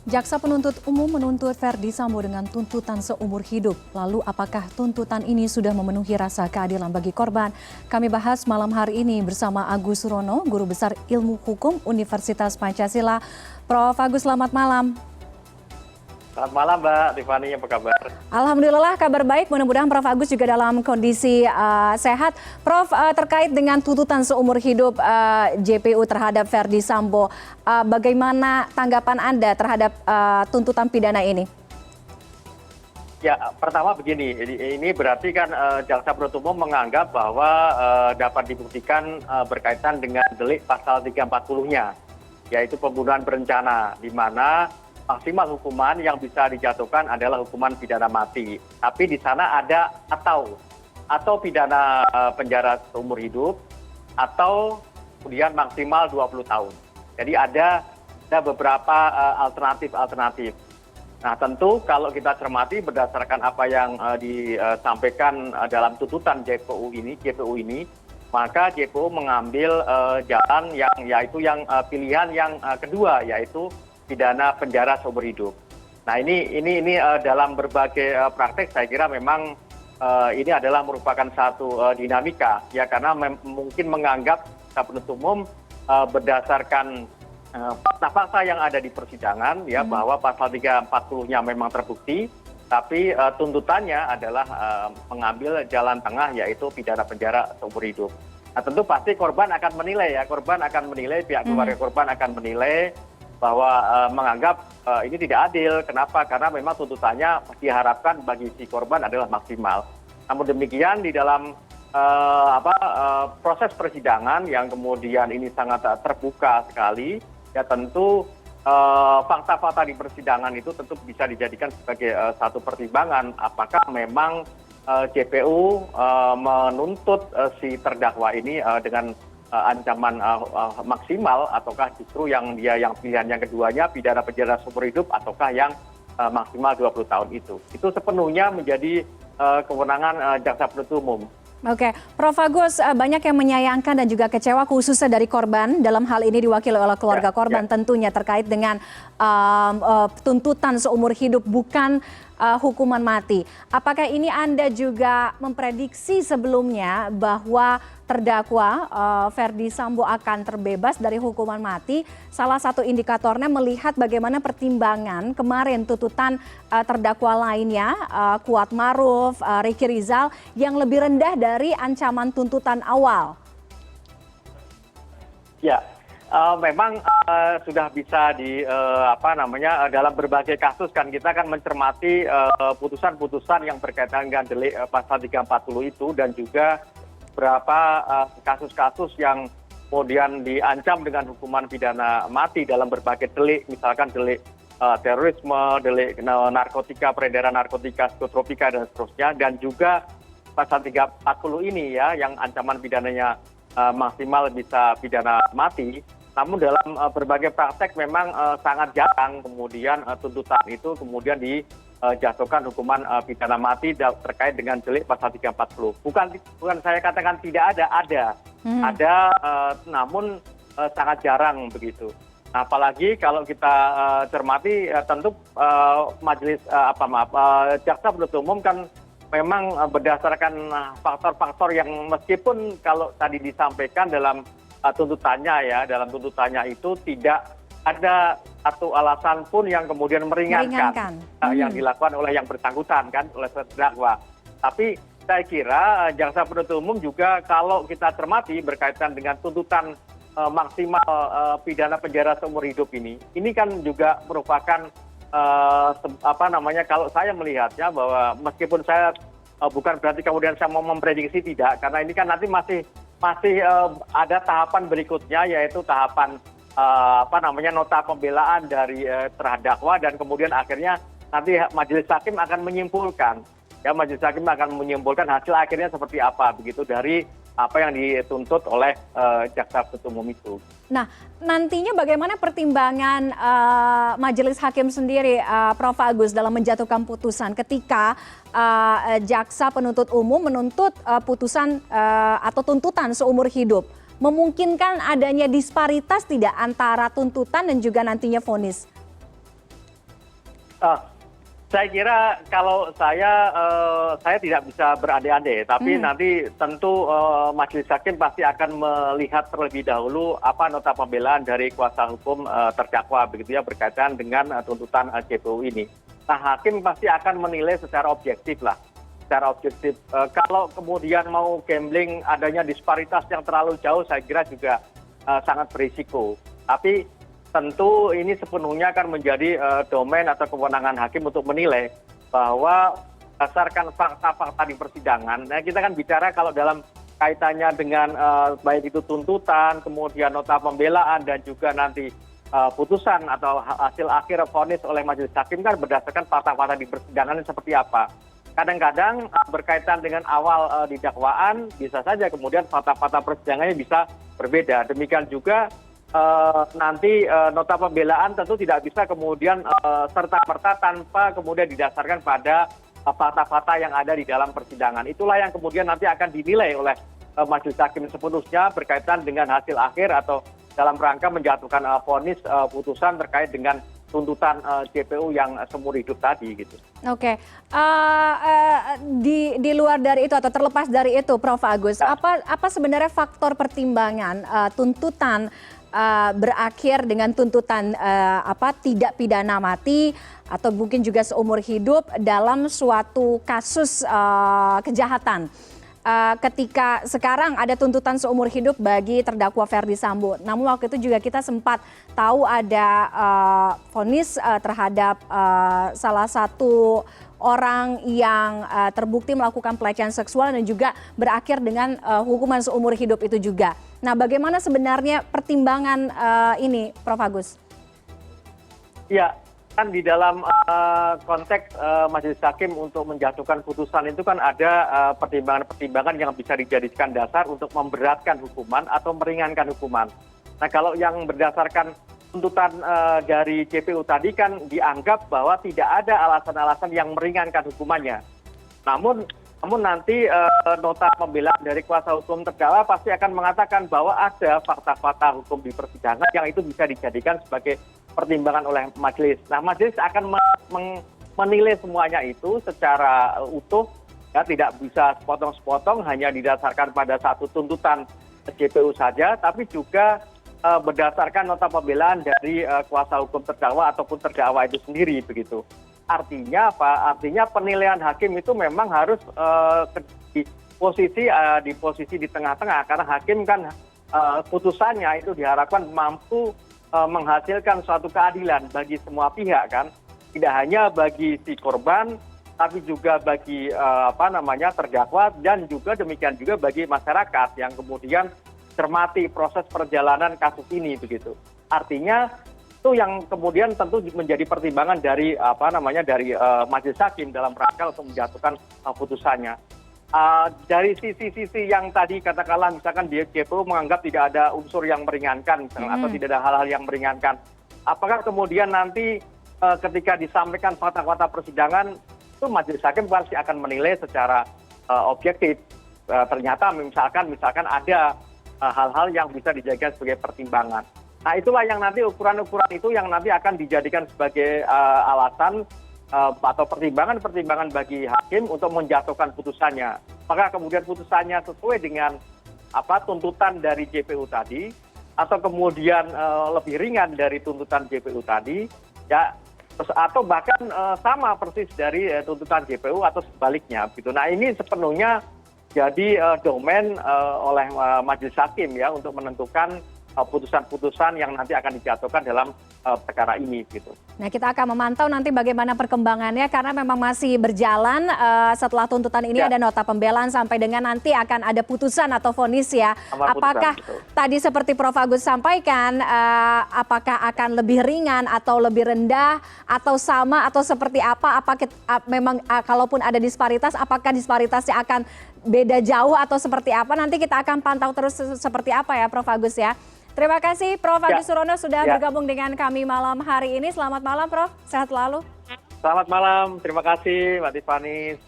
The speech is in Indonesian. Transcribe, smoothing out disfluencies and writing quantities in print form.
Jaksa penuntut umum menuntut Ferdy Sambo dengan tuntutan seumur hidup. Lalu apakah tuntutan ini sudah memenuhi rasa keadilan bagi korban? Kami bahas malam hari ini bersama Agus Surono, Guru Besar Ilmu Hukum Universitas Pancasila. Prof. Agus, selamat malam. Selamat malam Mbak Tiffany, apa kabar? Alhamdulillah kabar baik, mudah-mudahan Prof. Agus juga dalam kondisi sehat. Prof, terkait dengan tuntutan seumur hidup JPU terhadap Ferdy Sambo, bagaimana tanggapan Anda terhadap tuntutan pidana ini? Ya, pertama begini, ini berarti kan jaksa penuntut umum menganggap bahwa dapat dibuktikan berkaitan dengan delik pasal 340-nya, yaitu pembunuhan berencana, di mana maksimal hukuman yang bisa dijatuhkan adalah hukuman pidana mati. Tapi di sana ada atau pidana penjara seumur hidup atau kemudian maksimal 20 tahun. Jadi ada beberapa alternatif. Nah, tentu kalau kita cermati berdasarkan apa yang disampaikan dalam tuntutan JPU ini, maka JPU mengambil jalan yaitu pilihan yang kedua, yaitu pidana penjara seumur hidup. Nah, ini dalam berbagai praktek saya kira memang ini adalah merupakan satu dinamika ya, karena mungkin menganggap jaksa penuntut umum berdasarkan fakta-fakta yang ada di persidangan ya, bahwa pasal 340-nya memang terbukti, tapi tuntutannya adalah mengambil jalan tengah, yaitu pidana penjara seumur hidup. Nah, tentu pasti korban akan menilai, pihak keluarga korban akan menilai bahwa menganggap ini tidak adil. Kenapa? Karena memang tuntutannya diharapkan bagi si korban adalah maksimal. Namun demikian di dalam proses persidangan yang kemudian ini sangat terbuka sekali, ya tentu fakta-fakta di persidangan itu tentu bisa dijadikan sebagai satu pertimbangan apakah memang JPU menuntut si terdakwa ini dengan ancaman maksimal, ataukah justru yang pilihan yang keduanya pidana penjara seumur hidup, ataukah yang maksimal 20 tahun itu sepenuhnya menjadi kewenangan jaksa penuntut umum. Oke, Prof. Agus, banyak yang menyayangkan dan juga kecewa khususnya dari korban, dalam hal ini diwakili oleh keluarga korban tentunya terkait dengan tuntutan seumur hidup bukan hukuman mati. Apakah ini Anda juga memprediksi sebelumnya bahwa terdakwa Ferdy Sambo akan terbebas dari hukuman mati? Salah satu indikatornya melihat bagaimana pertimbangan kemarin tuntutan terdakwa lainnya, Kuat Maruf, Ricky Rizal, yang lebih rendah dari ancaman tuntutan awal. Ya, memang sudah bisa dalam berbagai kasus kan kita kan mencermati putusan-putusan yang berkaitan dengan delik pasal 340 itu, dan juga berapa kasus-kasus yang kemudian diancam dengan hukuman pidana mati dalam berbagai delik, misalkan delik terorisme, delik narkotika, peredaran narkotika, psikotropika dan seterusnya, dan juga pasal 340 ini ya yang ancaman pidananya maksimal bisa pidana mati. Namun dalam berbagai praktek memang sangat jarang kemudian tuntutan itu kemudian dijatuhkan hukuman pidana mati terkait dengan delik pasal 340. Bukan saya katakan tidak ada. Ada, namun sangat jarang begitu. Nah, apalagi kalau kita cermati tentu jaksa penuntut umum kan memang berdasarkan faktor-faktor yang meskipun kalau tadi disampaikan dalam tuntutannya itu tidak ada satu alasan pun yang kemudian meringankan yang dilakukan oleh yang bersangkutan kan, oleh terdakwa. Tapi saya kira jaksa penuntut umum juga kalau kita cermati berkaitan dengan tuntutan maksimal pidana penjara seumur hidup ini kan juga merupakan kalau saya melihatnya bahwa meskipun saya bukan berarti kemudian saya mau memprediksi tidak, karena ini kan nanti masih ada tahapan berikutnya, yaitu tahapan nota pembelaan dari terdakwa, dan kemudian akhirnya nanti majelis hakim akan menyimpulkan hasil akhirnya seperti apa begitu dari apa yang dituntut oleh jaksa penuntut umum itu. Nah, nantinya bagaimana pertimbangan majelis hakim sendiri, Prof. Agus, dalam menjatuhkan putusan ketika jaksa penuntut umum menuntut putusan atau tuntutan seumur hidup? Memungkinkan adanya disparitas tidak antara tuntutan dan juga nantinya vonis? Ah, saya kira kalau saya tidak bisa berandai-andai, tapi nanti tentu majelis hakim pasti akan melihat terlebih dahulu apa nota pembelaan dari kuasa hukum terdakwa begitu ya berkaitan dengan tuntutan JPU ini. Nah, hakim pasti akan menilai secara objektif lah, secara objektif. Kalau kemudian mau gambling adanya disparitas yang terlalu jauh, saya kira juga sangat berisiko. Tapi tentu ini sepenuhnya akan menjadi domain atau kewenangan hakim untuk menilai bahwa berdasarkan fakta-fakta di persidangan. Nah, kita kan bicara kalau dalam kaitannya dengan baik itu tuntutan, kemudian nota pembelaan dan juga nanti putusan atau hasil akhir vonis oleh majelis hakim kan berdasarkan fakta-fakta di persidangan seperti apa. Kadang-kadang berkaitan dengan awal di dakwaan bisa saja kemudian fakta-fakta persidangannya bisa berbeda. Demikian juga nanti nota pembelaan tentu tidak bisa kemudian serta-merta tanpa kemudian didasarkan pada fakta-fakta yang ada di dalam persidangan. Itulah yang kemudian nanti akan dinilai oleh majelis hakim sepenuhnya berkaitan dengan hasil akhir atau dalam rangka menjatuhkan vonis putusan terkait dengan tuntutan JPU yang seumur hidup tadi gitu. Oke, di luar dari itu atau terlepas dari itu, Prof. Agus, apa sebenarnya faktor pertimbangan tuntutan berakhir dengan tuntutan tidak pidana mati atau mungkin juga seumur hidup dalam suatu kasus kejahatan? Ketika sekarang ada tuntutan seumur hidup bagi terdakwa Ferdy Sambo. Namun waktu itu juga kita sempat tahu ada vonis terhadap salah satu orang yang terbukti melakukan pelecehan seksual dan juga berakhir dengan hukuman seumur hidup itu juga. Nah, bagaimana sebenarnya pertimbangan ini, Prof. Agus? Ya, kan di dalam konteks majelis hakim untuk menjatuhkan putusan itu kan ada pertimbangan-pertimbangan yang bisa dijadikan dasar untuk memberatkan hukuman atau meringankan hukuman. Nah, kalau yang berdasarkan tuntutan dari JPU tadi kan dianggap bahwa tidak ada alasan-alasan yang meringankan hukumannya. Namun nanti nota pembelaan dari kuasa hukum terdakwa pasti akan mengatakan bahwa ada fakta-fakta hukum di persidangan yang itu bisa dijadikan sebagai pertimbangan oleh majelis. Nah, majelis akan menilai semuanya itu secara utuh, ya, tidak bisa sepotong-sepotong hanya didasarkan pada satu tuntutan JPU saja, tapi juga berdasarkan nota pembelaan dari kuasa hukum terdakwa ataupun terdakwa itu sendiri begitu. Artinya apa? Artinya penilaian hakim itu memang harus di posisi di tengah-tengah karena hakim kan putusannya itu diharapkan mampu menghasilkan suatu keadilan bagi semua pihak kan, tidak hanya bagi si korban tapi juga bagi terdakwa dan juga demikian juga bagi masyarakat yang kemudian cermati proses perjalanan kasus ini begitu. Artinya itu yang kemudian tentu menjadi pertimbangan dari majelis hakim dalam rangka untuk menjatuhkan putusannya. Dari sisi-sisi yang tadi katakanlah misalkan JPU menganggap tidak ada unsur yang meringankan misalkan, atau tidak ada hal-hal yang meringankan. Apakah kemudian nanti ketika disampaikan fakta-fakta persidangan itu majelis hakim pasti akan menilai secara objektif. Ternyata misalkan ada hal-hal yang bisa dijadikan sebagai pertimbangan. Nah, itulah yang nanti ukuran-ukuran itu yang nanti akan dijadikan sebagai alasan atau pertimbangan-pertimbangan bagi hakim untuk menjatuhkan putusannya. Maka kemudian putusannya sesuai dengan tuntutan dari JPU tadi atau kemudian lebih ringan dari tuntutan JPU tadi, ya, atau bahkan sama persis dari tuntutan JPU atau sebaliknya gitu. Nah, ini sepenuhnya jadi domain oleh majelis hakim ya untuk menentukan putusan-putusan yang nanti akan dijatuhkan dalam perkara ini gitu. Nah, kita akan memantau nanti bagaimana perkembangannya karena memang masih berjalan setelah tuntutan ini ada nota pembelaan sampai dengan nanti akan ada putusan atau vonis ya. Apakah tadi seperti Prof. Agus sampaikan apakah akan lebih ringan atau lebih rendah atau sama atau seperti apa? Memang kalaupun ada disparitas apakah disparitasnya akan beda jauh atau seperti apa? Nanti kita akan pantau terus seperti apa ya Prof. Agus ya. Terima kasih Prof. Agus Surono sudah bergabung dengan kami malam hari ini. Selamat malam Prof. Sehat selalu. Selamat malam. Terima kasih Mbak Tiffany.